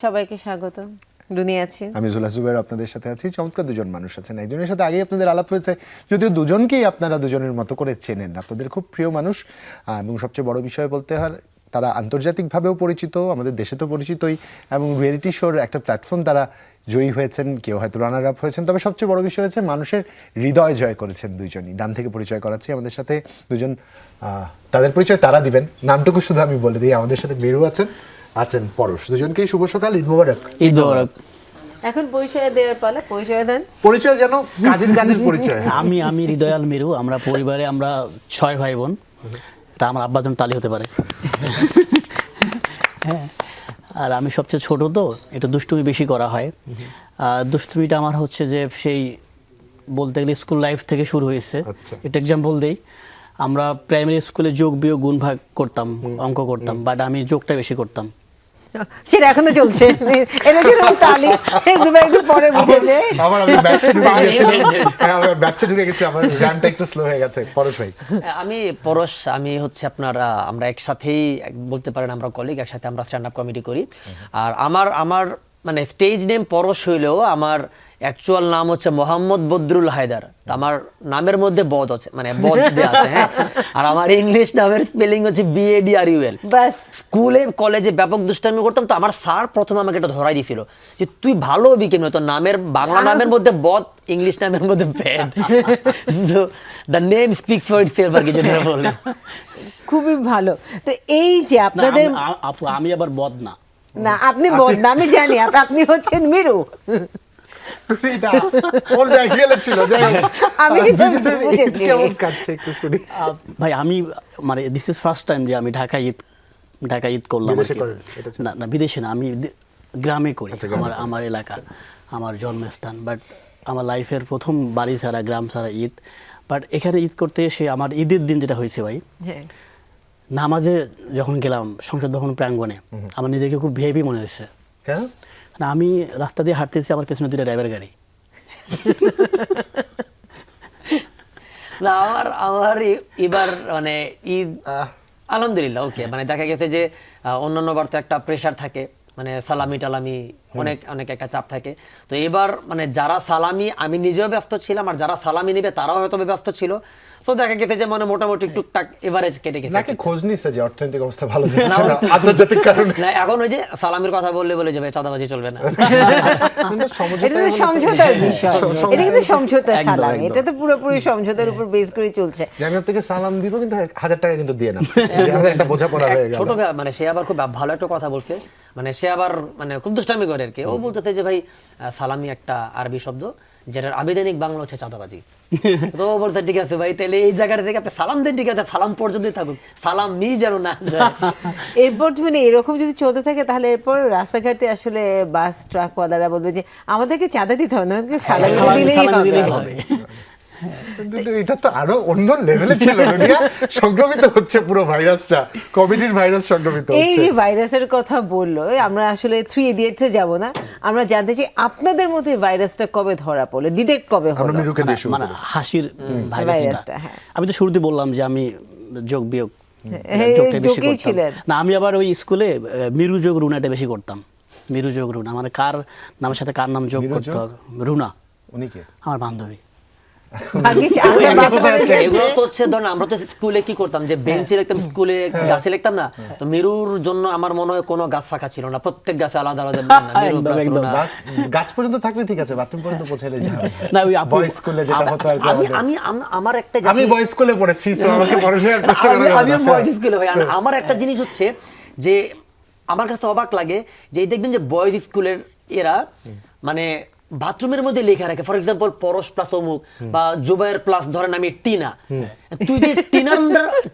সবাইকে স্বাগত। দুনিয়া আছে, আমি জুলা জুবের আপনাদের সাথে আছি। চমৎকার দুজন মানুষ আছেন। একজনের সাথে আগেই আপনাদের আলাপ হয়েছে, যদিও দুজনকেই আপনারা দুজনের মতো করে চেনেন, আপনাদের খুব প্রিয় মানুষ। এবং সবচেয়ে বড় বিষয় বলতে হয়, তারা আন্তর্জাতিকভাবেও পরিচিত, আমাদের দেশে তো পরিচিতই, এবং রিয়েলিটি শোর একটা প্ল্যাটফর্ম তারা জয়ী হয়েছেন, কেউ হয়তো রানার আপ হয়েছেন। তবে সবচেয়ে বড় বিষয় হচ্ছে মানুষের হৃদয় জয় করেছেন দুইজনই। ডান থেকে পরিচয় করাচ্ছি আমাদের সাথে দুজন, তাদের পরিচয় তারা দিবেন, নামটুকু শুধু আমি বলে দিই। আমাদের সাথে মেরু আছেন পরশ। দুজনকেই শুভ সকাল, ঈদ মোবারক। ঈদ মোবারক। এখন পরিচয় দেওয়ার পালা, পরিচয় দেন। পরিচয় যেন কাজের পরিচয়। আমি হৃদয়াল মেরু। আমরা পরিবারে আমরা 6 ভাই বোন। এটা আমার আব্বাজন তালি হতে পারে। হ্যাঁ, আর আমি সবচেয়ে ছোট, তো একটু দুষ্টুমি বেশি করা হয়। দুষ্টুমিটা আমার হচ্ছে যে সেই বলতে গেলে স্কুল লাইফ থেকে শুরু হয়েছে। এটা এক্সাম্পল দেই, আমরা প্রাইমারি স্কুলে যোগ বিয়োগ গুণ ভাগ করতাম, অঙ্ক করতাম, বাট আমি যোগটা বেশি করতাম। সেটা এখনো চলছে। এটা যেরকম তালি জুবাই একটু পরে বুঝেছে। আমার আমি ব্যাটসে ঢুকে গিয়েছিলাম। হ্যাঁ, আমার ব্যাটসে ঢুকে গেছি, আমার রানটা একটু স্লো হয়ে গেছে। পরশ ভাই। আমি পরশ, আমি হচ্ছে আপনার আমরা একসাথেই বলতে পারেন আমরা কলিগ, একসাথে আমরা স্ট্যান্ড আপ কমেডি করি। আর আমার মানে স্টেজ নেম পরশ হইলেও আমার অ্যাকচুয়াল নাম হচ্ছে মোহাম্মদ বদরুল হায়দার। আমার নামের মধ্যে বদ আছে, মানে বদ দেয়া আছে। হ্যাঁ, আর আমার ইংলিশ নামের স্পেলিং হচ্ছে BADRUL। বাস স্কুলে কলেজে ব্যাপক দুষ্টামি করতাম, তো আমার স্যার প্রথমে আমাকে এটা ধরাই দিছিল যে তুই ভালো হবি কেন, তোর নামের বাংলা নামের মধ্যে বদ, ইংলিশ নামের মধ্যে ব্যাড। তো the name speaks for itself আর কি যেটা বলে। খুবই ভালো। তো এই যে আপনাদের, আমি আবার বদ না। না আপনি বদ না, আমি জানি। আপনি হচ্ছেন মিরু। এটা ওর ব্যাগেলে ছিল, যাই হোক। আমি সেটা বুঝেছি। কেমন কাটছে একটু শুনি। ভাই আমি মানে দিস ইজ ফার্স্ট টাইম যে আমি ঢাকা ঈদ করলাম। বিদেশে করেন এটা? না বিদেশে না, আমি গ্রামে করি। আমার এলাকা, আমার জন্মস্থান। বাট আমার লাইফের প্রথম বাড়ি ছাড়া, গ্রাম ছাড়া ঈদ। বাট এখানে ঈদ করতে এসে আমার ঈদের দিন যেটা হয়েছে ভাই, হ্যাঁ, নামাজে যখন গেলাম সংসদ ভবন প্রাঙ্গণে, আমার নিজেকে খুব ভিআইপি মনে হয়েছে। কেন? না, আমি রাস্তা দিয়ে হাঁটতেছি, আমার পেছনে 2টা ড্রাইভার গাড়ি। না আমার এবার মানে ঈদ আলহামদুলিল্লাহ ওকে। মানে দেখা গেছে যে অন্যান্য বার তো একটা প্রেশার থাকে, মানে সালামি টালামি অনেক একটা চাপ থাকে। তো এবার মানে যারা সালামি, আমি নিজেও ব্যস্ত ছিলাম, আর যারা সালামি নেবে তারাও হয়তো ব্যস্ত ছিল। তো দেখা গেছে যে মানে মোটামুটি টুকটাক এভারেজ কেটে গেছে। নাকি খোঁজ নিচ্ছে যে অর্থনৈতিক অবস্থা ভালো যাচ্ছে না আন্তর্জাতিক কারণে? না, এখন ওই যে সালামির কথা বলে যে ভাই চাঁদাবাজি চলবে না। এটা তো সমঝোতার বিষয়। এটা কিন্তু সমঝোতা সালাম, এটা তো পুরোপুরি সমঝোতার উপর বেস করে চলছে। আমি আপনাকে সালাম দিব, কিন্তু 1000 টাকা কিন্তু দিয়ে না। আমাদের একটা বোঝাপড়া হয়ে গেল। ছোট ভাই মানে সে আবার খুব ভালো একটা কথা বলছে, মানে সে আবার মানে খুব দুষ্টামি করে আর কি। ও বলতেছে যে ভাই সালামি একটা আরবি শব্দ, যেটার আবেদনিক বাংলা হচ্ছে চাঁদাবাজি। তো ও বলছে ঠিক আছে ভাই, তাহলে এই জায়গাটা থেকে আপনি সালাম দেন, ঠিক আছে, সালাম পর্যন্তই থাকুক, সালাম নি যেন না যায়। এরপর মানে এরকম যদি চলতে থাকে, তাহলে এরপর রাস্তাঘাটে আসলে বাস ট্রাকওয়ালারা বলবে যে আমাদেরকে চাঁদা দিতে হবে না, সালামি দিলেই হবে। এটা তো আরো অন্য লেভেলে ছিল। সংক্রমিত হচ্ছে পুরো ভাইরাসটা, কোভিডের ভাইরাস সংক্রমিত হচ্ছে। এই যে ভাইরাসের কথা বললো, আমরা আসলে 3 ইডিয়টসে যাব না, আমরা জানতে চাই আপনাদের মধ্যে ভাইরাসটা কবে ধরা পড়লো, ডিটেক্ট কবে হলো? মানে হাসির ভাইরাসটা। হ্যাঁ, আমি তো শুরুতে বললাম যে আমি যোগ বিয়োগ যোগটা বেশি করতাম। না, আমি আবার ওই স্কুলে মিরু যোগ রুনাটা বেশি করতাম। মিরু যোগ রুনা মানে কার নামের সাথে কার নাম যোগ করতে হবে। রুনা উনি কে? আমার বান্ধবী। এগুলো তো হচ্ছে ধরুন আমরা তো স্কুলে কি করতাম যে বেঞ্চে লিখতাম, স্কুলে গাছে লিখতাম না। তো মেরুর জন্য আমার মনে হয় কোনো গাছ ফাঁকা ছিল না, প্রত্যেক গাছে আলাদা আলাদা গাছ পর্যন্ত থাকলে ঠিক আছে, বাথরুম পর্যন্ত পৌঁছালে যাবে না। ওই বয়েজ স্কুলে যেটা হতো আর কি। আমি আমার একটা আমি বয়েজ স্কুলে পড়েছি, সো আমাকে পড়াশোনার প্রশ্ন করা যাবে না। আমি বয়েজ স্কুলে ভাই। আমার একটা জিনিস হচ্ছে যে আমার কাছে অবাক লাগে যে এই দেখবেন যে বয়েজ স্কুলের এরা মানে বাথরুমের মধ্যে লেখা রাখে, ফর এক্সাম্পল পরশ প্লাস অমুক বা জুবাইর প্লাস ধরেন আমি টিনা। তুই যে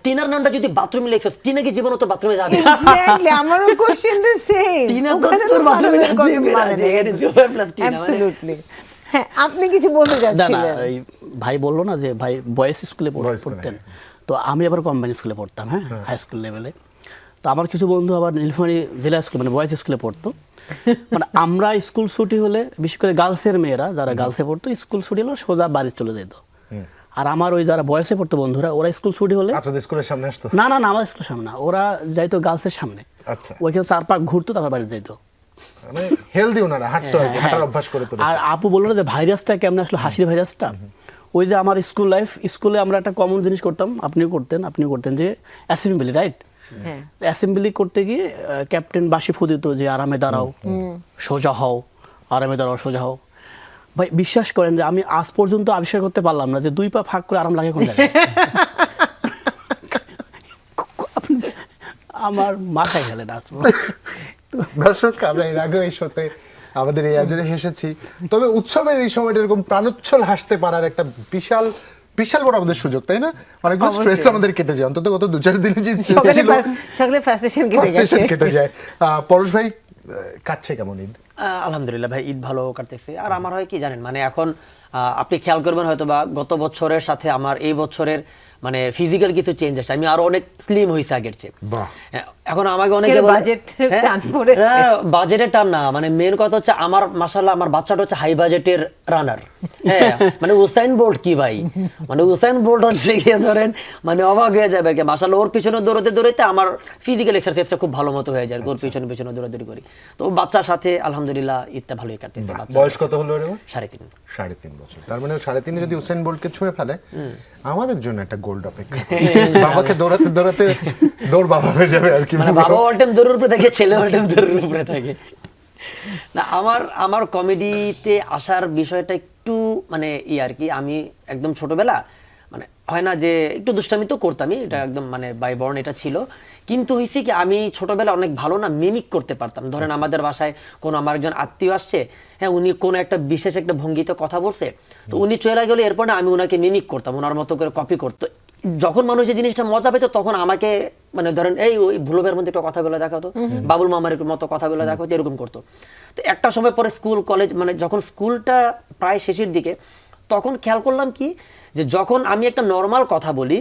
টিনার নামটা যদি বাথরুমে লিখছিস, টিনা কি জীবনে তো বাথরুমে যাবে? এক্স্যাক্টলি, আমারও কোশ্চেন দ্য সেম। টিনা তো তোর বাথরুমে যাবে না, এখানে জুবাইর প্লাস টিনা মানে। অ্যাবসলিউটলি। হ্যাঁ, আপনি কিছু বলতে না যাচ্ছিলেন। এই ভাই বললো না যে ভাই বয়েজ স্কুলে পড়তেন, তো আমি আবার কম্বাইন স্কুলে পড়তাম। হ্যাঁ, হাই স্কুল লেভেলে। তো আমার কিছু বন্ধু আবার নীলফামারী জেলা স্কুল মানে বয়েজ স্কুলে পড়তো। মানে আমরা স্কুল ছুটি হলে, বিশেষ করে গার্লসের মেয়েরা যারা গার্লসে পড়তো, স্কুল ছুটি হলে সোজা বাড়ি চলে যেত। আর আমার ওই যারা বয়সে পড়তো বন্ধুরা, ওরা স্কুল ছুটি হলে আপনাদের স্কুলের সামনে আসতো? না, আমার স্কুলের সামনে না, ওরা যাইতো গার্লসের সামনে। আচ্ছা, ওইখানে 4 পাক ঘুরতো, তারপর বাড়ি যাইতো। মানে হেলদি ওনারা হাঁটতে হয়, হাঁটার অভ্যাস করে আর তুলেছে। আপু বললো না যে ভাইরাসটা কেমন আসলো, হাসির ভাইরাসটা। ওই যে আমার স্কুল লাইফ, স্কুলে আমরা একটা কমন জিনিস করতাম, আপনিও করতেন যে অ্যাসেম্বলি, রাইট? হ্যাঁ অ্যাসেম্বলি করতে গিয়ে ক্যাপ্টেন বাসি ফু দিত যে আরামে দাঁড়াও, সোজা হও, আরামে দাঁড়াও, সোজা হও। ভাই বিশ্বাস করেন যে আমি আজ পর্যন্ত আবিষ্কার করতে পারলাম না যে 2 পা ফাঁক করে আরাম লাগে কোন জায়গায়। আমার মাথায় গেলে না। দর্শক, আমরা এর আগে এই শোতে আমাদের এই আয়োজনে হেসেছি, তবে উৎসবের এই সময়টা এরকম প্রাণোচ্ছল হাসতে পারার একটা বিশাল বিশাল বড় আমাদের সুযোগ, তাই না? অনেকগুলো স্ট্রেস আমাদের কেটে যায়, অন্তত গত 2-4 দিনে যে স্ট্রেস ছিল সকালে ফ্রাস্ট্রেশন কেটে গেছে। frustration কেটে যায়। পরশ ভাই, কাটছে কেমন ঈদ? আলহামদুলিল্লাহ ভাই, ঈদ ভালো কাটতেছে। আর আমার হয় কি জানেন, মানে এখন আপনি খেয়াল করবেন হয়তো বা গত বছরের সাথে আমার এই বছরের মানে ফিজিক্যাল কিছু চেঞ্জ আসছে, আমি আরো অনেক স্লিম হয়েছে আগের চেয়ে। বাহ। এখন আমাকে অনেকে বলে বাজেট টান পড়েছে। বাজেটের টান না, মানে মেন কথা হচ্ছে আমার মাশাআল্লাহ আমার বাচ্চাটা হচ্ছে হাই বাজেটের রানার। হ্যাঁ মানে উসাইন বোল্ট কি ভাই, মানে উসাইন বোল্ট হচ্ছে গিয়ে ধরেন মানে অবাক হয়ে যাবে আর কি। মাশাআল্লাহ ওর পিছনে দৌড়াতে দৌড়াতে আমার ফিজিক্যাল এক্সারসাইজটা খুব ভালো মতো হয়ে যায়, ওর পিছনে পিছনে দৌড়াদৌড়ি করি। তো বাচ্চার সাথে আলহামদুলিল্লাহ ঈদটা ভালোই কাটতেছে। বয়স কত হলো রে? 3.5 3.5 বছর। তার মানে 3.5 যদি উসেন বোল্টকে ছুঁয়ে ফেলে, আমাদের জন্য একটা গোল্ড অপেক্ষা। বাবাকে দৌড়াতে দৌড়াতে দৌড় বাবা হয়ে যাবে আর কি। মানে বাবা অল টাইম দৌড়ের উপরে থাকে, ছেলে অল টাইম দৌড়ের উপরে থাকে। না আমার কমেডিতে আসার বিষয়টা একটু মানে আর কি, আমি একদম ছোটবেলা মানে হয় না যে একটু দুষ্টামি তো করতামই, এটা একদম মানে বাই বর্ন এটা ছিল। কিন্তু হয়েছে কি, আমি ছোটবেলা অনেক ভালো না মিমিক করতে পারতাম। ধরেন আমাদের বাসায় কোনো আমার একজন আত্মীয় আসছে, হ্যাঁ উনি কোনো একটা বিশেষ একটা ভঙ্গিতে কথা বলছে, তো উনি চলে গেলে এরপর না আমি ওনাকে মিমিক করতাম, ওনার মতো করে কপি করতো। যখন মানুষ এই জিনিসটা মজা পেত তখন আমাকে মানে ধরেন এই ওই ভুলবের মধ্যে একটা কথা বলে দেখাতো, বাবুল মামার মতো কথা বলে দেখাতো, এরকম করতো। তো একটা সময় পরে স্কুল কলেজ মানে যখন স্কুলটা প্রায় শেষের দিকে, তখন খেয়াল করলাম কি যে যখন আমি একটা নর্মাল কথা বলি,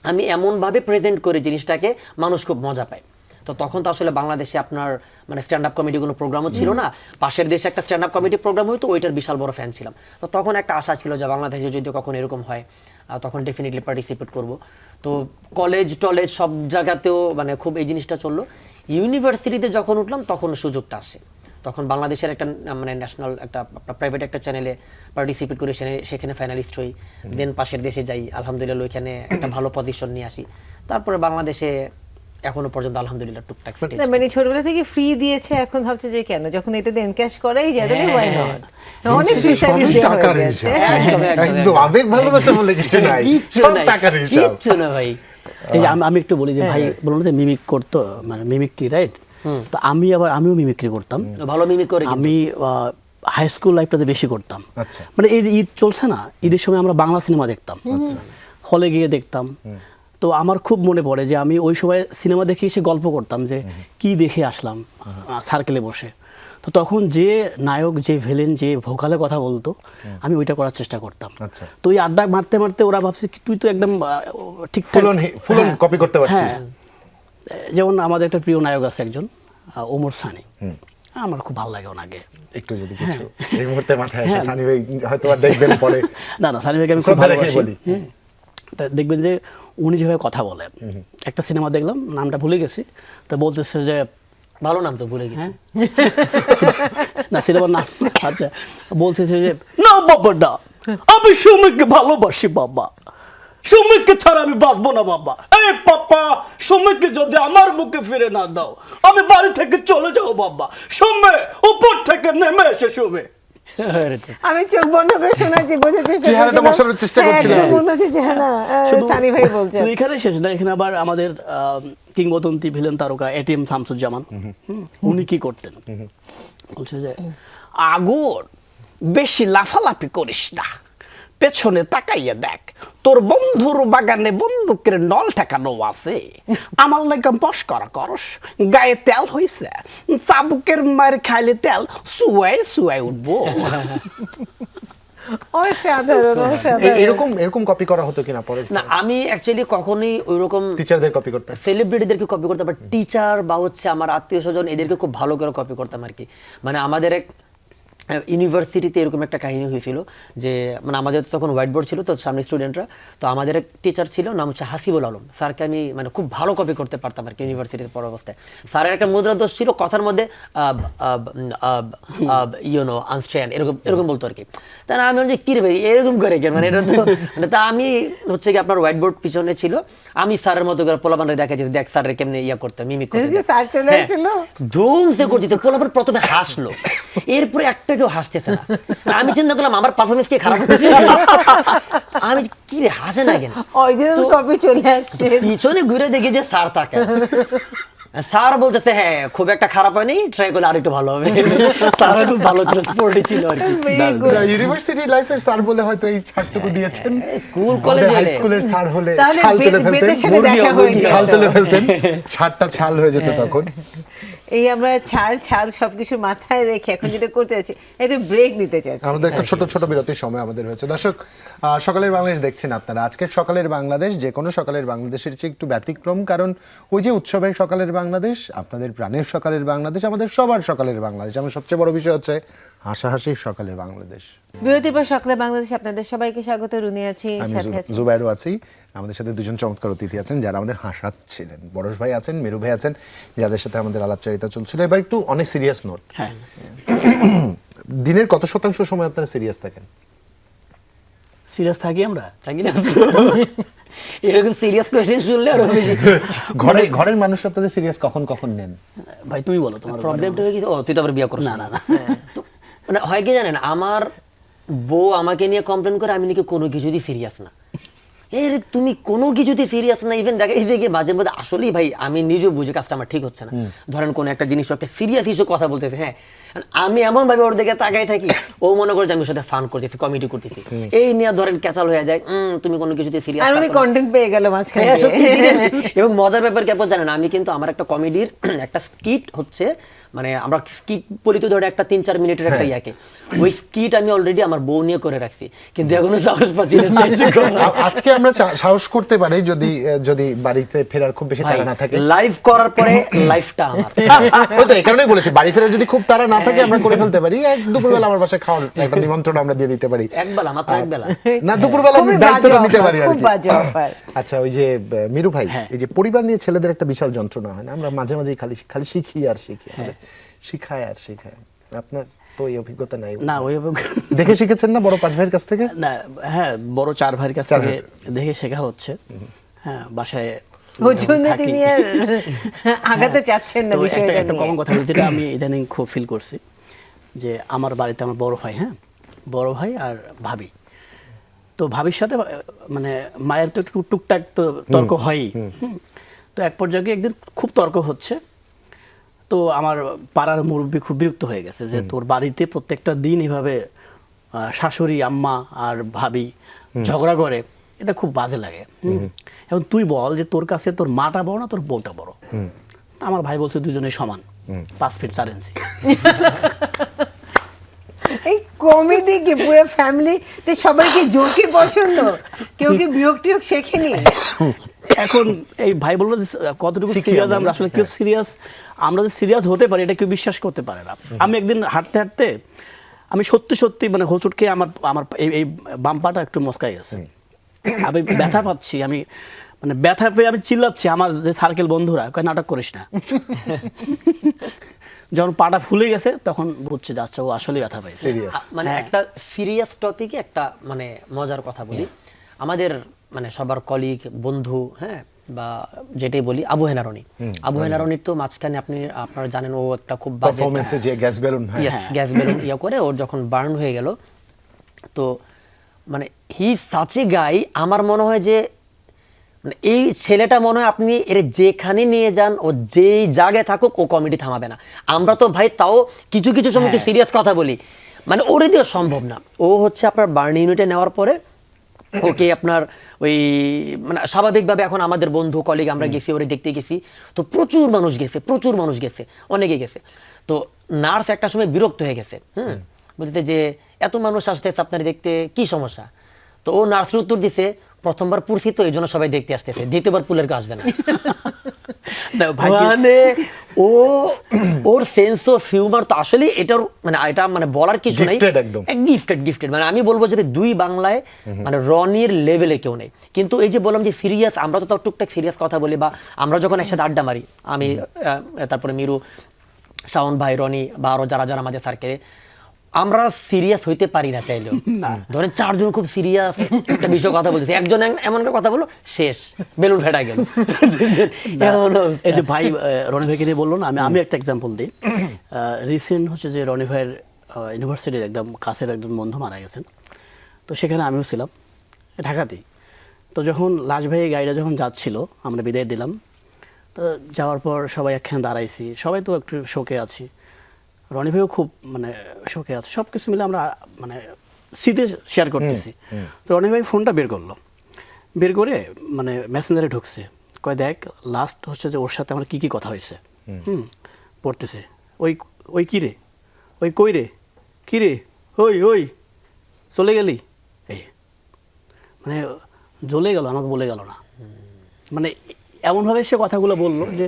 আমি এমনভাবে প্রেজেন্ট করি জিনিসটাকে, মানুষ খুব মজা পায়। তো তখন তো আসলে বাংলাদেশে আপনার মানে স্ট্যান্ড আপ কমেডি কোনো প্রোগ্রামও ছিল না, পাশের দেশে একটা স্ট্যান্ড আপ কমেডি প্রোগ্রাম হইতো, ওইটার বিশাল বড় ফ্যান ছিলাম। তো তখন একটা আশা ছিল যে বাংলাদেশে যদি কখন এরকম হয় তখন ডেফিনেটলি পার্টিসিপেট করব। তো কলেজ টলেজ সব জায়গাতেও মানে খুব এই জিনিসটা চললো। ইউনিভার্সিটিতে যখন উঠলাম তখন সুযোগটা আসে, তখন বাংলাদেশের একটা মানে ন্যাশনাল একটা প্রাইভেট একটা চ্যানেলে পার্টিসিপেট করে সেখানে ফাইনালিস্ট হই। দেন পাশের দেশে যাই, আলহামদুলিল্লাহ ওইখানে একটা ভালো পজিশন নিয়ে আসি। তারপরে বাংলাদেশে এখনো পর্যন্ত আলহামদুলিল্লাহ টুকটাক না মানে ছোটবেলা থেকে ফ্রি দিয়েছে, এখন ভাবছে যে কেন, যখন এটা এনক্যাশ করাই যায় তাহলে why not? অনেক ফ্রি সার্ভিস দেওয়া হয়ে টাকার গেছে। হিসাব। একদম আবেগ ভালোবাসা বলে কিছু নাই, সব টাকার হিসাব। কিচ্ছু না ভাই। এই যে আমি একটু বলি যে ভাই বলুন যে মিমিক করতো, মানে মিমিক্রি, রাইট? তো আমিও মিমিক্রি করতাম। ভালো মিমিক করে কিন্তু। আমি হাই স্কুল লাইফটাতে বেশি করতাম। আচ্ছা। মানে এই যে ঈদ চলছে না, ঈদের সময় আমরা বাংলা সিনেমা দেখতাম, হলে গিয়ে দেখতাম। তো আমার খুব মনে পড়ে যে আমি ওই সময় সিনেমা দেখে এসে গল্প করতাম যে কি দেখে আসলাম সার্কেলে বসে। তো তখন যে নায়ক, যে ভিলেন, যে ভোকালে কথা বলতো, আমি ওইটা করার চেষ্টা করতাম। আচ্ছা। তো ওই আড্ডা মারতে মারতে ওরা ভাবছে কি তুই তো একদম ঠিকঠাক ফুলন কপি করতে পারছি। হ্যাঁ। যেমন আমাদের একটা প্রিয় নায়ক আছে একজন, ওমর সানি, আমার খুব ভালো লাগে ওনাকে। একটু যদি কিছু এই মুহূর্তে মাথায় আসে, সানি ভাই হয়তো আর দেখবেন পরে। না সানি ভাইকে আমি খুব শ্রদ্ধা রেখে ভালোবাসি। বলি। তা দেখবেন যে উনি যেভাবে কথা বলে, একটা সিনেমা দেখলাম, নামটা ভুলে গেছি, তো বলতেছে যে ভালো নাম তো ভুলে গেছি। না সিনেমার নাম, আচ্ছা, বলতেছে যে না বাবা না, আমি সৌমিককে ভালোবাসি বাবা, সৌমিককে ছাড়া আমি বাঁচবো না বাবা। এই পাপা, সৌমিককে যদি আমার বুকে ফিরে না দাও, আমি বাড়ি থেকে চলে যাবো বাবা। সৌম্য উপর থেকে নেমে এসে শোবে। আমি চোখ বন্ধ করে শোনাচ্ছি, বোঝার চেষ্টা চেহারাটা করছিলাম। বসানোর চেষ্টা হ্যাঁ, করছিলাম। একদম মনে হচ্ছে যে হ্যাঁ না, সানি ভাই বলছে। শুধু এখানে শেষ না, এখানে আবার আমাদের কিংবদন্তি ভিলেন তারকা এটিএম শামসুজ্জামান, উনি কি করতেন বলছে যে আগুন বেশি লাফালাফি করিস না, পেছনে তাকাইয়া দেখ, তোর বন্ধুর বাগানে বন্দুকের নল ঠেকানো আছে, আমার লাগে মস্করা করস, গায়ে তেল হইছে, চাবুকের মার খাইলে তেল সুয়াই সুয়াই উঠবো। অসাধারণ, অসাধারণ। এরকম কপি করা হতো কিনা পরে? না আমি অ্যাকচুয়ালি কখনোই ওইরকম টিচারদের কপি করতে? সেলিব্রিটিদেরকে কপি করতাম, বাট টিচার বা হচ্ছে আমার আত্মীয় স্বজন এদেরকে খুব ভালো করে কপি করতাম আর কি। মানে আমাদের এক ইউনিভার্সিটিতে এরকম একটা কাহিনী হয়েছিল যে মানে আমাদের তো তখন হোয়াইট বোর্ড ছিল, তো সামনে স্টুডেন্টরা, তো আমাদের এক টিচার ছিল, নাম হচ্ছে হাসিবুল আলম স্যারকে আমি মানে খুব ভালো কপি করতে পারতাম আর কি ইউনিভার্সিটিতে পড়া অবস্থায়। স্যারের একটা মুদ্রা দোষ ছিল, কথার মধ্যে ইউনো আনস্ট্যান্ড এরকম এরকম বলতো আর কি। তা আমি বলছি কি রে ভাই এরকম করে কেন, মানে এটা তো মানে তা আমি হচ্ছে কি আপনার হোয়াইট বোর্ড পিছনে ছিল, আমি স্যারের মতো করে পোলাপানরা দেখাচ্ছি দেখ স্যারের কেমনে ইয়া করতে মিমিক করতে, স্যার চলে আসছিল ধুম সে করতেছে, পোলাপান প্রথমে হাসলো, এরপরে একটা কেউ হাসতেছে না। আমি চিন্তা করলাম আমার পারফরমেন্স কি খারাপ হচ্ছে, আমি কি রে হাসে না কেন, অরিজিনাল কপি চলে আসছে। পিছনে ঘুরে দেখি যে স্যার তাকে, স্যার বলতেছে হ্যাঁ খুব একটা খারাপ হয়নি, ট্রাই করলে আর একটু ভালো হবে। স্যার খুব ভালো ছিল, স্পোর্টি ছিল আর কি। ইউনিভার্সিটি লাইফের স্যার বলে হয়তো এই ছাড়টুকু দিয়েছেন, স্কুল কলেজে হাই স্কুলের স্যার হলে তাহলে ছাল তুলে ফেলতেন, বেতের সাথে দেখা হয়ে যেত। ছাল তুলে ফেলতেন, ছাড়টা ছাল হয়ে যেত তখন। এই আমরা ছাড় সবকিছু মাথায় রেখে এখন যেটা করতে যাচ্ছি একটা ব্রেক নিতে চাচ্ছি। আমাদের একটা ছোট ছোট বিরতির সময় আমাদের হয়েছে। দর্শক, সকালের বাংলাদেশ দেখছেন আপনারা। আজকের সকালের বাংলাদেশ যে কোনো সকালের বাংলাদেশের চেয়ে একটু ব্যতিক্রম, কারণ ওই যে উৎসবের সকালের বাংলাদেশ, আপনাদের প্রাণের সকালের বাংলাদেশ, আমাদের সবার সকালের বাংলাদেশ। আমার সবচেয়ে বড় বিষয় হচ্ছে হাসাহাসির সকালের বাংলাদেশ। বিরতির পর সকালে বাংলাদেশ আপনাদের সবাইকে স্বাগত। রুনি আছি, আমি সাথে আছি জুবাইরও আছি। আমাদের সাথে দুজন চমৎকার অতিথি আছেন যারা আমাদের হাসাচ্ছিলেন। বড়স ভাই আছেন, মেরু ভাই আছেন, যাদের সাথে আমাদের আলাপচারিতা চলছিল। এবার একটু অনেক সিরিয়াস নোট। হ্যাঁ, দিনের কত শতাংশ সময় আপনারা সিরিয়াস থাকেন? সিরিয়াস থাকি আমরা। থাকি না এরকম সিরিয়াস কোয়েশ্চেন শুনলে আরো বেশি। ঘরের মানুষ আপনাদের সিরিয়াস কখন কখন নেন? ভাই তুমি বলো তোমার প্রবলেমটা হয়ে গেছে, ও তুই তো আবার বিয়ে করছিস। না, না, না। তো মানে হয় কি জানেন, আমার বউ আমাকে নিয়ে কমপ্লেন করে আমি নাকি কোনো কিছুতেই সিরিয়াস না। এর তুমি কোনো কিছুতে সিরিয়াস না, ইভেন দেখা গেছে কি মাঝে মধ্যে আসলেই ভাই আমি নিজেও বুঝি কাজটা আমার ঠিক হচ্ছে না। ধরেন কোনো একটা জিনিস একটা সিরিয়াস ইস্যু কথা বলতেছে, হ্যাঁ আমি এমন ভাবে ওর দিকে তাকাই থাকি, ও মনে করে যে আমি ওর সাথে ফান করতেছি, কমেডি করতেছি, এই নিয়ে ধরেন ক্যাচাল হয়ে যায়, তুমি কোনো কিছুতে সিরিয়াস আর উনি কন্টেন্ট পেয়ে গেল মাঝখানে। হ্যাঁ, সত্যি serious। এবং মজার ব্যাপার কি আপনি জানেন, আমি কিন্তু আমার একটা কমেডির একটা স্কিট হচ্ছে, মানে আমরা স্কিট বলি তো ধরে একটা 3-4 মিনিটের একটা ইয়াকে, ওই স্কিট আমি অলরেডি আমার বউ নিয়ে করে রাখছি, কিন্তু এখনো সাহস পাচ্ছি না চাইছি করার। আজকে আমরা সাহস করতে পারি যদি বাড়িতে ফেরার খুব বেশি তাড়া না থাকে। লাইভ করার পরে লাইফটা আমার ওই তো এই কারণেই বলেছি, বাড়ি ফেরার যদি খুব তাড়া না থাকে আমরা করে ফেলতে পারি। দুপুরবেলা আমার বাসায় খাওয়ার একটা নিমন্ত্রণ আমরা দিয়ে দিতে পারি। একবেলা মাত্র একবেলা। না, দুপুরবেলা খুবই দায়িত্বটা বাজে নিতে পারি আর খুব কি। বাজে অফার। আচ্ছা, ওই যে মিরু ভাই, এই যে পরিবার নিয়ে ছেলেদের একটা বিশাল যন্ত্রণা হয় না? আমরা মাঝে মাঝেই খালি শিখি আর শিখি, আমাদের শিখায় আর শিখায়। আপনার তো এই অভিজ্ঞতা নাই? না, ওই দেখে শিখেছেন না বড় 5 ভাইয়ের কাছ থেকে? না, হ্যাঁ, বড় 4 ভাইয়ের কাছ থেকে দেখে শেখা হচ্ছে। হ্যাঁ, বাসায় ওই জন্য থাকি। তিনি আর আগাতে চাচ্ছেন না তো বিষয়টা একটা নিয়ে। কমন কথা বলি, যেটা আমি ইদানিং খুব ফিল করছি, যে আমার বাড়িতে আমার বড় ভাই, হ্যাঁ, বড় ভাই আর ভাবি, তো ভাবির সাথে মানে মায়ের তো একটু টুকটাক তো তর্ক হয়ই। তো এক পর্যায়ে একদিন খুব তর্ক হচ্ছে, তো আমার পাড়ার মুরব্বী খুব বিরক্ত হয়ে গেছে যে তোর বাড়িতে প্রত্যেকটা দিন এভাবে শাশুড়ি আম্মা আর ভাবি ঝগড়া করে, এটা খুব বাজে লাগে। এখন তুই বল যে তোর কাছে তোর মাটা বড় না তোর বউটা বড়? তা আমার ভাই বলছে দুজনেই সমান, 5 ফিট 4 ইঞ্চি। এই কমেডি কি পুরো ফ্যামিলি তে সবাইকে জোকে পছন্দ, কেউ কি বিরক্তিও শেখেনি? এখন এই ভাই বললো যে কতটুকু সিরিয়াস আমরা, আসলে কেউ সিরিয়াস, আমরা যে সিরিয়াস হতে পারি এটা কেউ বিশ্বাস করতে পারে না। আমি একদিন হাঁটতে হাঁটতে আমি সত্যি মানে হোঁচট খেয়ে আমার এই বাম পাটা একটু মস্কাই গেছে, আমি ব্যথা পাচ্ছি, আমি মানে ব্যথা পেয়ে আমি চিল্লাচ্ছি, আমার যে সার্কেল বন্ধুরা কয় নাটক করিস না। যখন পাটা ফুলে গেছে তখন বুঝছে যাচ্ছে ও আসলে ব্যথা পাইছে। মানে একটা সিরিয়াস টপিকে একটা মানে মজার কথা বলি, আমাদের মানে সবার কলিগ বন্ধু, হ্যাঁ, বা যেটাই বলি আবু হেনারনি, আবু হেনারনির তো মাঝখানে আপনারা জানেন ও একটা খুব বাজে পারফরম্যান্সে যে গ্যাস বেলুন, গ্যাস বেলুন ইয়া করে ওর যখন বার্ন হয়ে গেল, তো মানে হি সাচ এ গাই, আমার মনে হয় যে মানে এই ছেলেটা মনে হয় আপনি এর যেখানে নিয়ে যান, ও যেই জায়গায় থাকুক ও কমেডি থামাবে না। আমরা তো ভাই তাও কিছু কিছু সময় একটু সিরিয়াস কথা বলি, মানে ওর দিয়েও সম্ভব না। ও হচ্ছে আপনার বার্ন ইউনিটে নেওয়ার পরে ওকে আপনার ওই মানে স্বাভাবিকভাবে এখন আমাদের বন্ধু কলিগ আমরা গেছি, ওরে দেখতে গেছি, তো প্রচুর মানুষ গেছে, অনেকে গেছে। তো নার্স একটা সময় বিরক্ত হয়ে গেছে, বলতেছে যে এত মানুষ আসতেছে আপনার দেখতে, কি সমস্যা? তো ও নার্সের উত্তর দিছে, প্রথমবার পুরছি তো এই জন্য সবাই দেখতে আসতেছে, দ্বিতীয়বার পুলের কেউ আসবে না। না, ভাই মানে ও ওর সেন্স অফ হিউমার তো আসলে এটার মানে এটা মানে বলার কিছু নাই, Gifted একদম। গিফটেড মানে আমি বলবো যে দুই বাংলায় মানে রনির লেভেলে কেউ নেই। কিন্তু এই যে বললাম যে সিরিয়াস, আমরা তো তাও টুকটাক সিরিয়াস কথা বলি, বা আমরা যখন একসাথে আড্ডা মারি, আমি তারপরে মিরু, শাওন ভাই, রনি বা আরো যারা যারা আমাদের সার্কেলে, আমরা সিরিয়াস হইতে পারি না চাইলেও। ধরেন চারজন খুব সিরিয়াস একটা বিষয় কথা বলতেছে, একজন এমন একটা কথা বলো, শেষ, বেলুন ফেটা গেল। এমন অবস্থা। এই যে ভাই রনি ভাইকে নিয়ে বললো না, আমি একটা এক্সাম্পল দিই। রিসেন্ট হচ্ছে যে রনি ভাইয়ের ইউনিভার্সিটির একদম কাছের একজন বন্ধু মারা গেছেন, তো সেখানে আমিও ছিলাম ঢাকাতেই। তো যখন লাশ ভাই গাড়িটা যখন যাচ্ছিল, আমরা বিদায় দিলাম, তো যাওয়ার পর সবাই একখানে দাঁড়াইছি, সবাই তো একটু শোকে আছি, রনি ভাইও খুব মানে শোকে আছে, সব কিছু মিলে আমরা মানে স্মৃতি শেয়ার করতেছি। তো রনি ভাই ফোনটা বের করলো, বের করে মানে মেসেঞ্জারে ঢুকছে, কয় দেখ লাস্ট হচ্ছে যে ওর সাথে আমার কী কী কথা হয়েছে। পড়তেছে, ওই কী রে, ওই কই রে, কী রে, ওই চলে গেলি, এই মানে জ্বলে গেল, আমাকে বলে গেল না। মানে এমনভাবে সে কথাগুলো বললো যে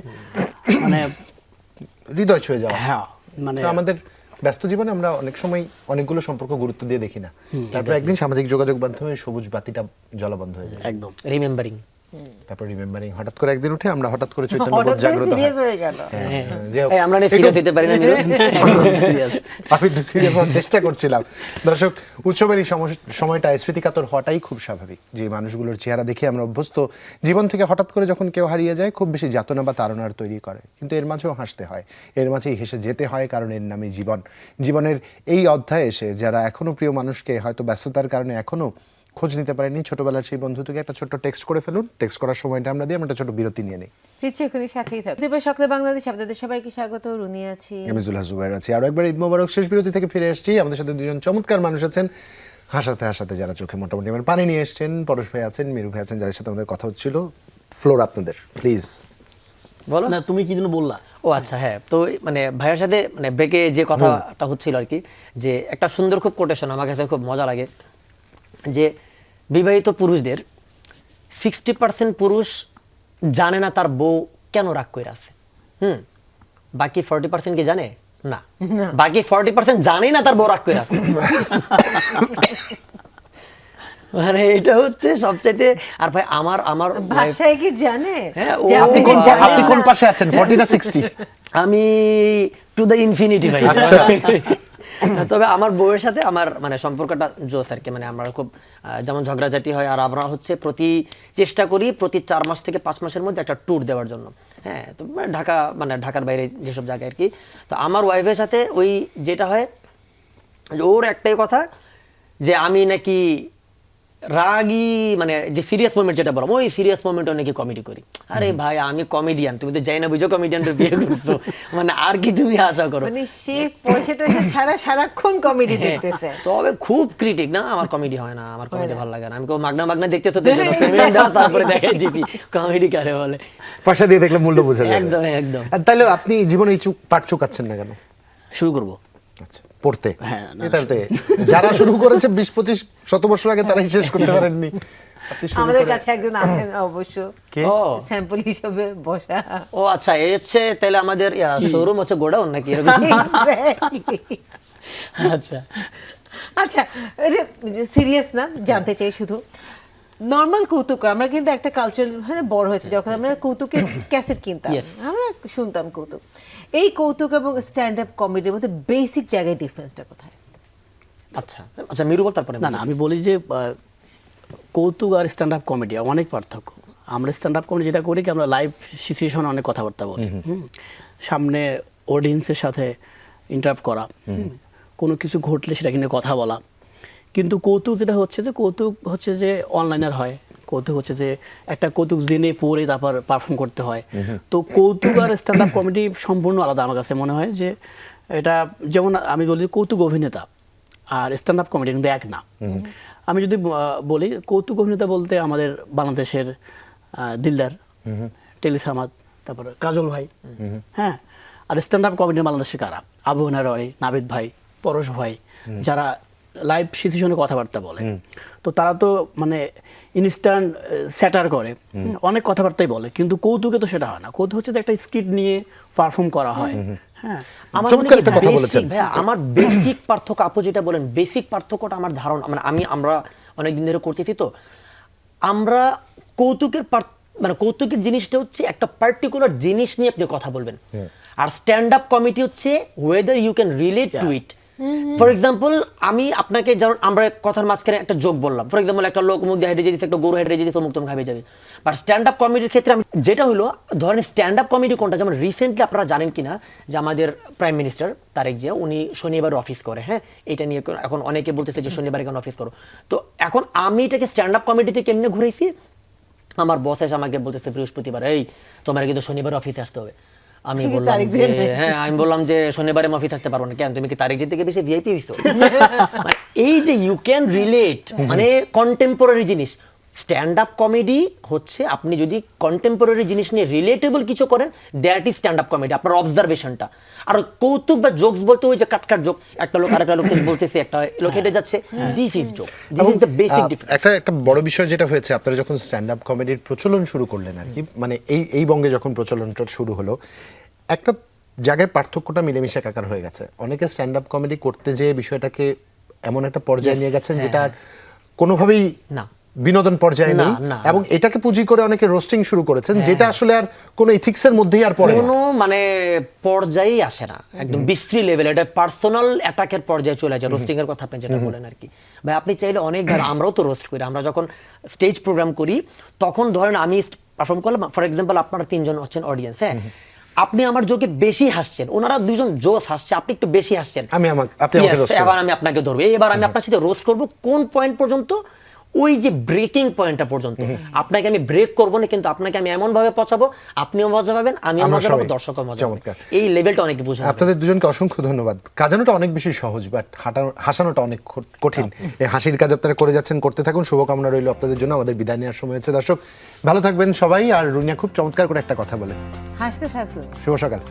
মানে হৃদয় ছুঁয়ে যাওয়া। হ্যাঁ, মানে তো আমাদের ব্যস্ত জীবনে আমরা অনেক সময় অনেকগুলো সম্পর্ক গুরুত্ব দিয়ে দেখি না, তারপর একদিন সামাজিক যোগাযোগ মাধ্যমে সবুজ বাতিটা জ্বলা বন্ধ হয়ে যায়। একদম রিমেম্বারিং। তারপর রিমেম্বারিং, হঠাৎ করে একদিন উঠে আমরা হঠাৎ করে চৈতন্যবোধ জাগ্রত হয়। সিরিয়াস হয়ে গেল। হ্যাঁ, যে হোক, এই আমরা সিরিয়াস হতে পারি না মিরু। সিরিয়াস। আমি একটু সিরিয়াস হওয়ার চেষ্টা করছিলাম। দর্শক, উৎসবের এই সময়টা স্মৃতিকাতর হওয়াটাই খুব স্বাভাবিক। যে মানুষগুলোর চেহারা দেখে আমরা অভ্যস্ত, জীবন থেকে হঠাৎ করে যখন কেউ হারিয়ে যায় খুব বেশি যাতনা বা তাড়নার তৈরি করে, কিন্তু এর মাঝেও হাসতে হয়, এর মাঝেই হেসে যেতে হয়, কারণ এর নামই জীবন। জীবনের এই অধ্যায়ে এসে যারা এখনো প্রিয় মানুষকে হয়তো ব্যস্ততার কারণে এখনো খোঁজ নিতে পারেনি, ছোটবেলার সেই বন্ধু থেকে একটা ছোট্ট টেক্সট করে ফেলুন। টেক্সট করার সময়টা আমরা দিয়ে আমরা একটা ছোট বিরতি নিয়ে নিই। ফিরছি এখনই, সাথেই থাকুন। এবার সকালে বাংলাদেশ, আপনাদের সবাইকে স্বাগত। রুনি আছি, আমি জুলহাস জুবাইর আছি। আরো একবার ঈদ মোবারক। শেষ বিরতি থেকে ফিরে এসেছি, আমাদের সাথে দুজন চমৎকার মানুষ আছেন, হাসাতে হাসাতে যারা চোখে মোটামুটি আমার পানি নিয়ে এসেছেন। পরশ ভাই আছেন, মিরু ভাই আছেন, যাদের সাথে আমাদের কথা হচ্ছিল। ফ্লোর আপনাদের, প্লিজ। বলো না, তুমি কি যেন বললা? ও আচ্ছা, হ্যাঁ, তো মানে ভাইয়ের সাথে মানে ব্রেকে যে কথাটা হচ্ছিল আর কি, যে একটা সুন্দর খুব কোটেশন আমার কাছে খুব মজা লাগে, যে বিবাহিত পুরুষদের 60% পুরুষ জানে না তার বউ কেন রাগ করে আছে। বাকি 40% কি জানে? না, বাকি 40% জানেই না তার বউ রাগ করে আছে। মানে এটা হচ্ছে সবচাইতে। আর ভাই আমার ভাষায় কি জানে? হ্যাঁ, যে ও আপনি কি বাবা। জানেন আপনি কোন না? পাশে আছেন, 40 না 60? আমি টু দ্য ইনফিনিটি ভাই। তবে আমার বউয়ের সাথে আমার মানে সম্পর্কটা জোস আর কি, মানে আমরা খুব যেমন ঝগড়াঝাটি হয়, আর আমরা হচ্ছে চেষ্টা করি প্রতি 4 মাস থেকে 5 মাসের মধ্যে একটা ট্যুর দেওয়ার জন্য। হ্যাঁ, তো ঢাকা মানে ঢাকার বাইরে যেসব জায়গায় আর কি। তো আমার ওয়াইফের সাথে ওই যেটা হয়, ওর একটাই কথা যে আমি নাকি রাগী, মানে যে সিরিয়াস মোমেন্ট যেটা বললাম, ওই সিরিয়াস মোমেন্টও নাকি কমেডি করি। আরে ভাই, আমি কমেডিয়ান, তুমি তো যাই না বুঝো কমেডিয়ানটা বিয়ে করছো, মানে আর কি তুমি আশা করো? মানে সে পয়সা টয়সা ছাড়া সারাক্ষণ কমেডি দেখতেছে। তবে খুব ক্রিটিক না, আমার কমেডি হয় না, আমার কমেডি ভালো লাগে না। আমি মাগনা দেখতেছো তো, পেমেন্ট দাও, তারপরে দেখাই দিবি কমেডি কারে বলে। পয়সা দিয়ে দেখলে মূল্য বোঝা যায়। একদম একদম। আর তাহলে আপনি জীবনে এই পাট চুকাচ্ছেন না কেন? শুরু করবো। আচ্ছা, পড়তে? হ্যাঁ, না, এটাতে যারা শুরু করেছে 20-25-100 বছর আগে, তারাই শেষ করতে পারেননি। আপনি শুরু আমাদের করে- কাছে একজন আছেন অবশ্য, কে? ও স্যাম্পল হিসেবে বসা। ও আচ্ছা, এই হচ্ছে তাহলে আমাদের শোরুম হচ্ছে গোডাউন নাকি এরকম? Exactly. আচ্ছা আচ্ছা, সিরিয়াস না, জানতে চাই শুধু নর্মাল কৌতুক। আমরা কিন্তু একটা কালচার বড় হয়েছে, যখন আমরা কৌতুকের ক্যাসেট কিনতাম, Yes. আমরা শুনতাম কৌতুক। এই কৌতুক এবং স্ট্যান্ড আপ কমেডির মধ্যে বেসিক জায়গায় ডিফারেন্সটা কোথায়? আচ্ছা আচ্ছা, মিরু বল, তারপরে না না, আমি বলি যে কৌতুক আর স্ট্যান্ড আপ কমেডি অনেক পার্থক্য। আমরা স্ট্যান্ড আপ কমেডি যেটা করি কি, আমরা লাইভ সিচুয়েশনে অনেক কথাবার্তা বলি, সামনে অডিয়েন্সের সাথে ইন্টারাপ্ট করা, কোনো কিছু ঘটলে সেটা নিয়ে কথা বলা। কিন্তু কৌতুক যেটা হচ্ছে যে, কৌতুক হচ্ছে যে অনলাইনের হয়, কৌতুক হচ্ছে যে একটা কৌতুক জেনে পড়ে তারপর পারফর্ম করতে হয়। তো কৌতুক আর স্ট্যান্ড আপ কমেডি সম্পূর্ণ আলাদা আমার কাছে মনে হয়। যে এটা যেমন আমি বলি কৌতুক অভিনেতা আর স্ট্যান্ড আপ কমেডি কিন্তু এক না। আমি যদি বলি কৌতুক অভিনেতা বলতে আমাদের বাংলাদেশের দিলদার, টেলিস আহমদ, তারপর কাজল ভাই, হ্যাঁ। আর স্ট্যান্ড আপ কমেডি বাংলাদেশে কারা? আবু হনার রয়, নাবিদ ভাই, পরশ ভাই, যারা লাইভ সিচুয়েশনে কথাবার্তা বলে, তো তারা তো মানে ইনস্ট্যান্ট স্যাটার করে, অনেক কথাবার্তাই বলে, কিন্তু কৌতুকে তো সেটা হয় না। কৌতুক হচ্ছে যে একটা স্কিট নিয়ে পারফর্ম করা হয়। হ্যাঁ, আমার মনে চমৎকার হয় একটা কথা basic, বলেছেন। ভাইয়া, আমার বেসিক পার্থক্য, আপু যেটা বলেন বেসিক পার্থক্যটা আমার ধারণা, মানে আমরা অনেকদিন ধরে করতেছি, তো আমরা মানে কৌতুকের জিনিসটা হচ্ছে একটা পার্টিকুলার জিনিস নিয়ে আপনি কথা বলবেন, আর স্ট্যান্ড আপ কমেডি হচ্ছে whether you can relate to it. For example, আমি আপনাকে যেমন আমরা কথার মাঝখানে একটা জোক বললাম, ফর এক্সাম্পল একটা লোক মুখ দিয়ে হেঁটে যেতেছে, একটা গরু হেঁটে যেতেছে, মুখ তমুক খাবে যাবে। বাট স্ট্যান্ড আপ কমেডির ক্ষেত্রে আমি যেটা হলো, ধরেন স্ট্যান্ড আপ কমেডি কোনটা, যেমন রিসেন্টলি আপনারা জানেন কিনা যে আমাদের প্রাইম মিনিস্টার তারেক জিয়া, উনি শনিবার অফিস করে। হ্যাঁ, এটা নিয়ে এখন অনেকে বলতেছে যে শনিবারে কেন অফিস করো। তো এখন আমি এটাকে স্ট্যান্ড আপ কমেডিতে কেমনে ঘুরেছি, আমার বস এসে আমাকে বলতেছে বৃহস্পতিবার, এই তোমার কিন্তু শনিবার অফিসে আসতে হবে। আমি বললাম তারিখ যে জেনে। হ্যাঁ, আমি বললাম যে শনিবারে আমি অফিস আসতে পারবো না। কেন, তুমি কি তারিখ থেকে বেশি ভিআইপি হইছো? মানে এই যে ইউ ক্যান রিলেট, মানে কন্টেম্পোরারি জিনিস। স্ট্যান্ড আপ কমেডি হচ্ছে আপনি যদি কন্টেম্পোরারি জিনিস নিয়ে রিলেটেবল কিছু করেন, that is stand up comedy, আপনার অবজারভেশনটা। আর কৌতুক বা জোকস বলতে ওই যে কাটকাট জোক, একটা লোক আরেকটা লোককে বলতেছে, একটা লোক হেঁটে যাচ্ছে, this is joke, this is the basic difference. একটা বড় বিষয় যেটা হয়েছে, আপনারা যখন স্ট্যান্ড আপ কমেডির প্রচলন শুরু করলেন আর কি, মানে এই বঙ্গে যখন প্রচলনটা শুরু হলো, একটা জায়গায় পার্থক্যটা মিলেমিশে একাকার হয়ে গেছে। অনেকে স্ট্যান্ড আপ কমেডি করতে যেয়ে বিষয়টাকে এমন একটা পর্যায়ে নিয়ে গেছেন যেটা আর কোনোভাবেই না, বিনোদন পর্যায়ে নেই, না, এবং এটাকে পুঁজি করে অনেকে রোস্টিং শুরু করেছেন, যেটা আসলে আর কোনো ইথিক্সের মধ্যেই আর পড়ে না। কোনো মানে পর্যায়েই আসে না, একদম বিশ্রী লেভেল, এটা পার্সোনাল অ্যাটাকের পর্যায়ে চলে যায়। রোস্টিং এর কথা আপনি যেটা বলেন আর কি, ভাই আপনি চাইলে অনেকবার, আমরাও তো রোস্ট করি, আমরা যখন স্টেজ প্রোগ্রাম করি তখন ধরেন আমি পারফর্ম করলাম, ফর এক্সাম্পল আপনারা 3 জন হচ্ছেন অডিয়েন্স, হ্যাঁ, আপনি আমার জোকে বেশি হাসছেন, ওনারা 2 জন জোস হাসছে, আপনি একটু বেশি হাসছেন, আপনি আমাকে Yes, roast করবেন। এবার আমি আপনাকে ধরবো, এবার আমি আপনার সাথে রোস্ট করব কোন পয়েন্ট পর্যন্ত, ওই যে ব্রেকিং পয়েন্টটা পর্যন্ত। আপনাকে আমি ব্রেক করবো না, কিন্তু আপনাকে আমি এমন ভাবে পচাবো, আপনিও মজা পাবেন, আমিও আমরা মজা পাবো, সবাই। দর্শকও মজা পাবে। চমৎকার। এই লেভেলটা অনেকে বুঝে নেবে। আপনাদের দুজনকে অসংখ্য ধন্যবাদ। কাজানোটা অনেক বেশি সহজ, বাট হাসানোটা অনেক কঠিন। এই হাসির কাজ আপনারা করে যাচ্ছেন, করতে থাকুন। শুভকামনা রইল আপনাদের জন্য। আমাদের বিদায় নেওয়ার সময় হচ্ছে। দর্শক ভালো থাকবেন সবাই। আর রুনিয়া খুব চমৎকার করে একটা কথা বলে, হাসতে থাকুন। শুভ সকাল।